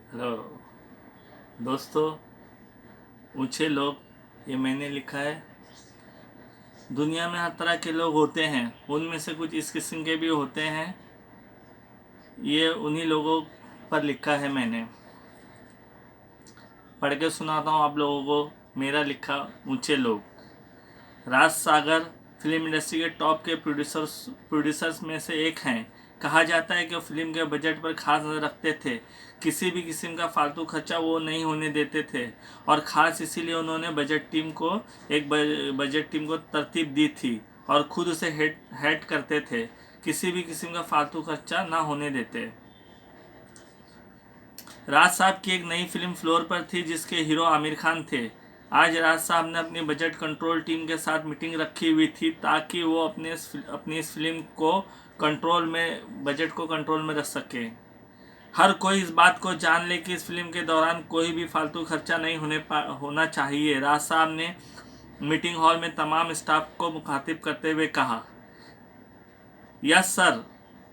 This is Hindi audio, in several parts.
हेलो दोस्तों, ऊंचे लोग, ये मैंने लिखा है। दुनिया में हर तरह के लोग होते हैं, उनमें से कुछ इस किस्म के भी होते हैं। ये उन्हीं लोगों पर लिखा है मैंने। पढ़ के सुनाता हूँ आप लोगों को मेरा लिखा ऊंचे लोग। राज सागर फिल्म इंडस्ट्री के टॉप के प्रोड्यूसर्स में से एक हैं। कहा जाता है कि वो फिल्म के बजट पर खास नज़र रखते थे। किसी भी किस्म का फालतू खर्चा वो नहीं होने देते थे, और ख़ास इसीलिए उन्होंने बजट टीम को तरतीब दी थी और खुद उसे हेड करते थे। किसी भी किस्म का फालतू खर्चा ना होने देते। राज साहब की एक नई फिल्म फ्लोर पर थी जिसके हीरो आमिर खान थे। आज राज साहब ने अपनी बजट कंट्रोल टीम के साथ मीटिंग रखी हुई थी ताकि वो अपनी इस फिल्म को बजट को कंट्रोल में रख सके। हर कोई इस बात को जान ले कि इस फिल्म के दौरान कोई भी फालतू खर्चा नहीं होना चाहिए। राज साहब ने मीटिंग हॉल में तमाम स्टाफ को मुखातिब करते हुए कहा, यस सर।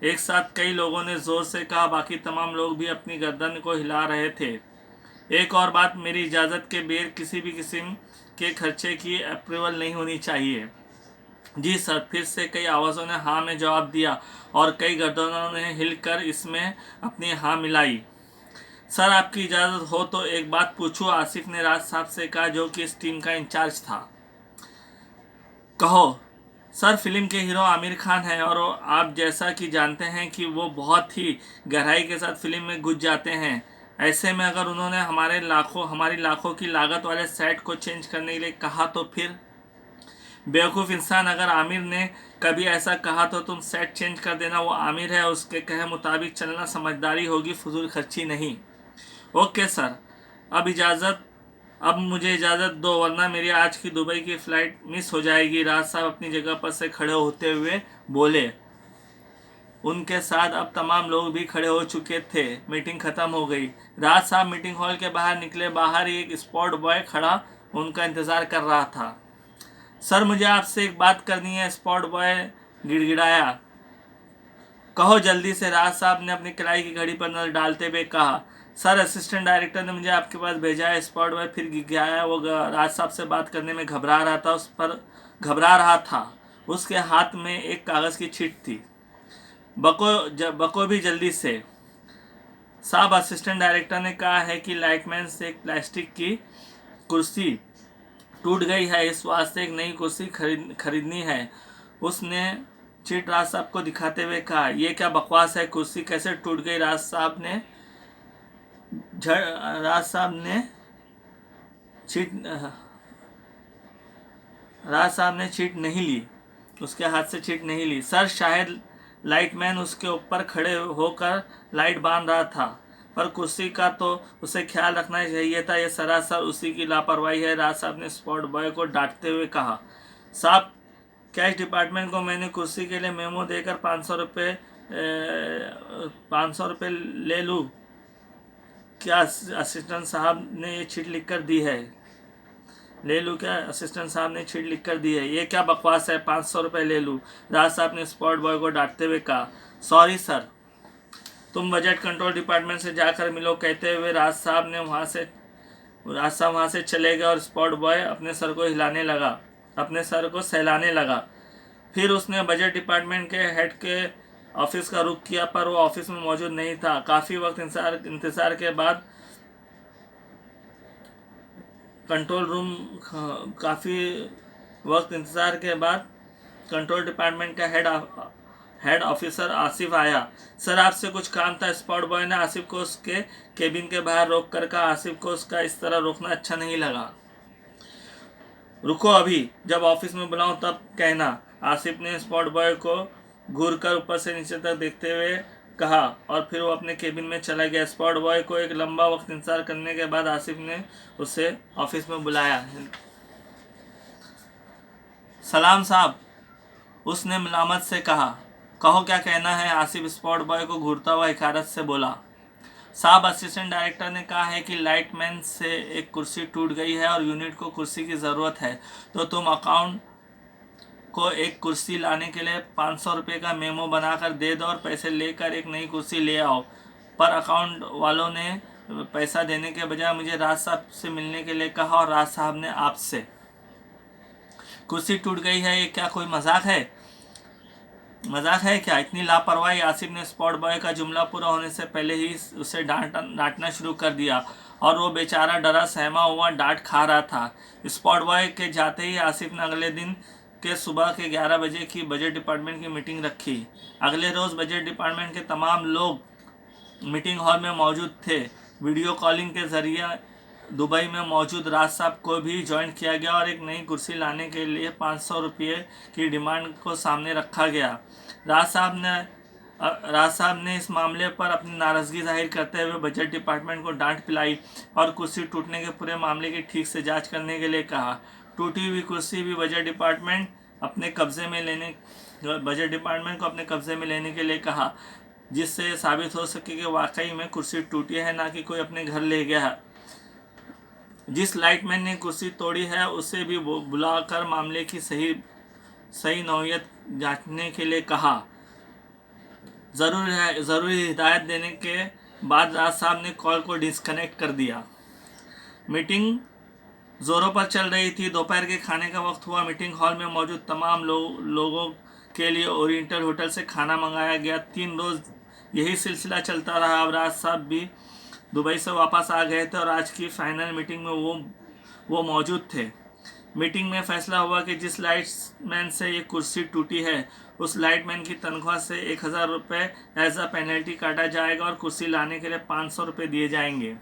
एक साथ कई लोगों ने जोर से कहा। बाकी तमाम लोग भी अपनी गर्दन को हिला रहे थे। एक और बात, मेरी इजाज़त के बगैर किसी भी किस्म के खर्चे की अप्रूवल नहीं होनी चाहिए। जी सर। फिर से कई आवाज़ों ने हाँ में जवाब दिया और कई गर्दनों ने हिलकर इसमें अपनी हाँ मिलाई। सर, आपकी इजाज़त हो तो एक बात पूछूं, आसिफ ने राज साहब से कहा, जो कि इस टीम का इंचार्ज था। कहो सर। फिल्म के हीरो आमिर खान हैं और आप जैसा कि जानते हैं कि वो बहुत ही गहराई के साथ फिल्म में घुस जाते हैं। ऐसे में अगर उन्होंने हमारी लाखों की लागत वाले सेट को चेंज करने के लिए कहा तो फिर? बेवकूफ़ इंसान, अगर आमिर ने कभी ऐसा कहा तो तुम सेट चेंज कर देना। वो आमिर है, उसके कहे मुताबिक चलना समझदारी होगी, फजूल खर्ची नहीं। Okay sir. अब मुझे इजाज़त दो, वरना मेरी आज की दुबई की फ़्लाइट मिस हो जाएगी। राज साहब अपनी जगह पर से खड़े होते हुए बोले। उनके साथ अब तमाम लोग भी खड़े हो चुके थे। मीटिंग ख़त्म हो गई। राज साहब मीटिंग हॉल के बाहर निकले। बाहर ही एक स्पॉट बॉय खड़ा उनका इंतज़ार कर रहा था। सर, मुझे आपसे एक बात करनी है, स्पॉट बॉय गिड़गिड़ाया। कहो जल्दी से, राज साहब ने अपनी कलाई की घड़ी पर नजर डालते हुए कहा। सर, असिस्टेंट डायरेक्टर ने मुझे आपके पास भेजा है। स्पॉट बॉय फिर गया। वो राज साहब से बात करने में घबरा रहा था। उसके हाथ में एक कागज़ की चीट थी। बको भी जल्दी से। साहब, असिस्टेंट डायरेक्टर ने कहा है कि लाइटमैन से एक प्लास्टिक की कुर्सी टूट गई है, इस वास्ते एक नई कुर्सी खरीदनी है। उसने चिट राज साहब को दिखाते हुए कहा। यह क्या बकवास है, कुर्सी कैसे टूट गई? राज साहब ने चिट राज साहब ने चीट नहीं ली। उसके हाथ से चीट नहीं ली। सर, शायद लाइटमैन उसके ऊपर खड़े होकर लाइट बांध रहा था, पर कुर्सी का तो उसे ख्याल रखना चाहिए था। यह सरासर उसी की लापरवाही है, राज साहब ने स्पॉट बॉय को डांटते हुए कहा। साहब, कैश डिपार्टमेंट को मैंने कुर्सी के लिए मेमो देकर 500 रुपये ले लूँ क्या? असिस्टेंट साहब ने ये चिट लिख कर दी है। ले लूँ क्या? असिस्टेंट साहब ने चिट लिख कर दी है। ये क्या बकवास है, 500 रुपये ले लूँ? राज साहब ने स्पॉट बॉय को डांटते हुए कहा। सॉरी सर, तुम बजट कंट्रोल डिपार्टमेंट से जाकर मिलो, कहते हुए राज साहब वहाँ से चले गए और स्पॉट बॉय अपने सर को सहलाने लगा। फिर उसने बजट डिपार्टमेंट के हेड के ऑफिस का रुख किया, पर वो ऑफिस में मौजूद नहीं था। काफ़ी वक्त इंतज़ार के बाद कंट्रोल डिपार्टमेंट का हेड ऑफिसर आसिफ आया। सर, आपसे कुछ काम था। स्पॉट बॉय ने आसिफ को उसके केबिन के बाहर रोक कर कहा। आसिफ को उसका इस तरह रोकना अच्छा नहीं लगा। रुको, अभी जब ऑफिस में बुलाऊं तब कहना, आसिफ ने स्पॉट बॉय को घूर कर ऊपर से नीचे तक देखते हुए कहा, और फिर वो अपने केबिन में चला गया। स्पॉट बॉय को एक लंबा वक्त इंतजार करने के बाद आसिफ ने उसे ऑफिस में बुलाया। सलाम साहब, उसने मलामत से कहा। कहो क्या कहना है? आसिफ स्पॉट बॉय को घूरता हुआ हिकारत से बोला। साहब, असिस्टेंट डायरेक्टर ने कहा है कि लाइटमैन से एक कुर्सी टूट गई है और यूनिट को कुर्सी की ज़रूरत है, तो तुम अकाउंट को एक कुर्सी लाने के लिए 500 रुपये का मेमो बनाकर दे दो और पैसे लेकर एक नई कुर्सी ले आओ। पर अकाउंट वालों ने पैसा देने के बजाय मुझे राज साहब से मिलने के लिए कहा और राज साहब ने आपसे। कुर्सी टूट गई है, ये क्या कोई मजाक है? मजाक है क्या? इतनी लापरवाही। आसिफ ने स्पॉट बॉय का जुमला पूरा होने से पहले ही उसे डांटना शुरू कर दिया और वो बेचारा डरा सहमा हुआ डांट खा रहा था। स्पॉट बॉय के जाते ही आसिफ ने अगले दिन के सुबह के 11 बजे की बजट डिपार्टमेंट की मीटिंग रखी। अगले रोज़ बजट डिपार्टमेंट के तमाम लोग मीटिंग हॉल में मौजूद थे। वीडियो कॉलिंग के जरिए दुबई में मौजूद राज साहब को भी ज्वाइन किया गया और एक नई कुर्सी लाने के लिए 500 रुपये की डिमांड को सामने रखा गया। राज साहब ने इस मामले पर अपनी नाराज़गी जाहिर करते हुए बजट डिपार्टमेंट को डांट पिलाई और कुर्सी टूटने के पूरे मामले की ठीक से जांच करने के लिए कहा। टूटी हुई कुर्सी भी बजट डिपार्टमेंट को अपने कब्जे में लेने के लिए कहा, जिससे साबित हो सके कि वाकई में कुर्सी टूटी है, ना कि कोई अपने घर ले गया है। जिस लाइटमैन ने कुर्सी तोड़ी है उसे भी बुलाकर मामले की सही नौयत जांचने के लिए कहा। ज़रूरी हिदायत देने के बाद राज साहब ने कॉल को डिस्कनेक्ट कर दिया। मीटिंग ज़ोरों पर चल रही थी। दोपहर के खाने का वक्त हुआ। मीटिंग हॉल में मौजूद तमाम लोगों के लिए ओरिएंटल होटल से खाना मंगाया गया। 3 रोज़ यही सिलसिला चलता रहा। अब राज साहब भी दुबई से वापस आ गए थे और आज की फाइनल मीटिंग में वो मौजूद थे। मीटिंग में फैसला हुआ कि जिस लाइटमैन से ये कुर्सी टूटी है उस लाइटमैन की तनख्वाह से 1000 रुपये एज अ पेनल्टी काटा जाएगा और कुर्सी लाने के लिए 500 रुपये दिए जाएंगे।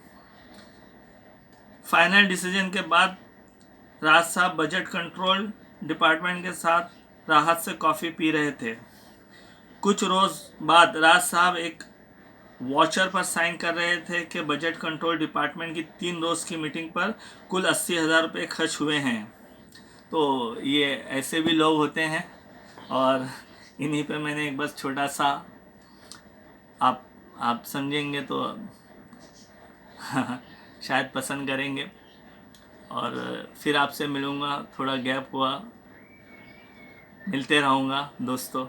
फाइनल डिसीजन के बाद राज साहब बजट कंट्रोल डिपार्टमेंट के साथ राहत से कॉफ़ी पी रहे थे। कुछ रोज़ बाद राज साहब एक वॉचर पर साइन कर रहे थे कि बजट कंट्रोल डिपार्टमेंट की 3 रोज़ की मीटिंग पर कुल 80,000 रुपये खर्च हुए हैं। तो ये ऐसे भी लोग होते हैं और इन्हीं पे मैंने एक बस छोटा सा आप समझेंगे तो शायद पसंद करेंगे। और फिर आपसे मिलूँगा, थोड़ा गैप हुआ, मिलते रहूँगा दोस्तों।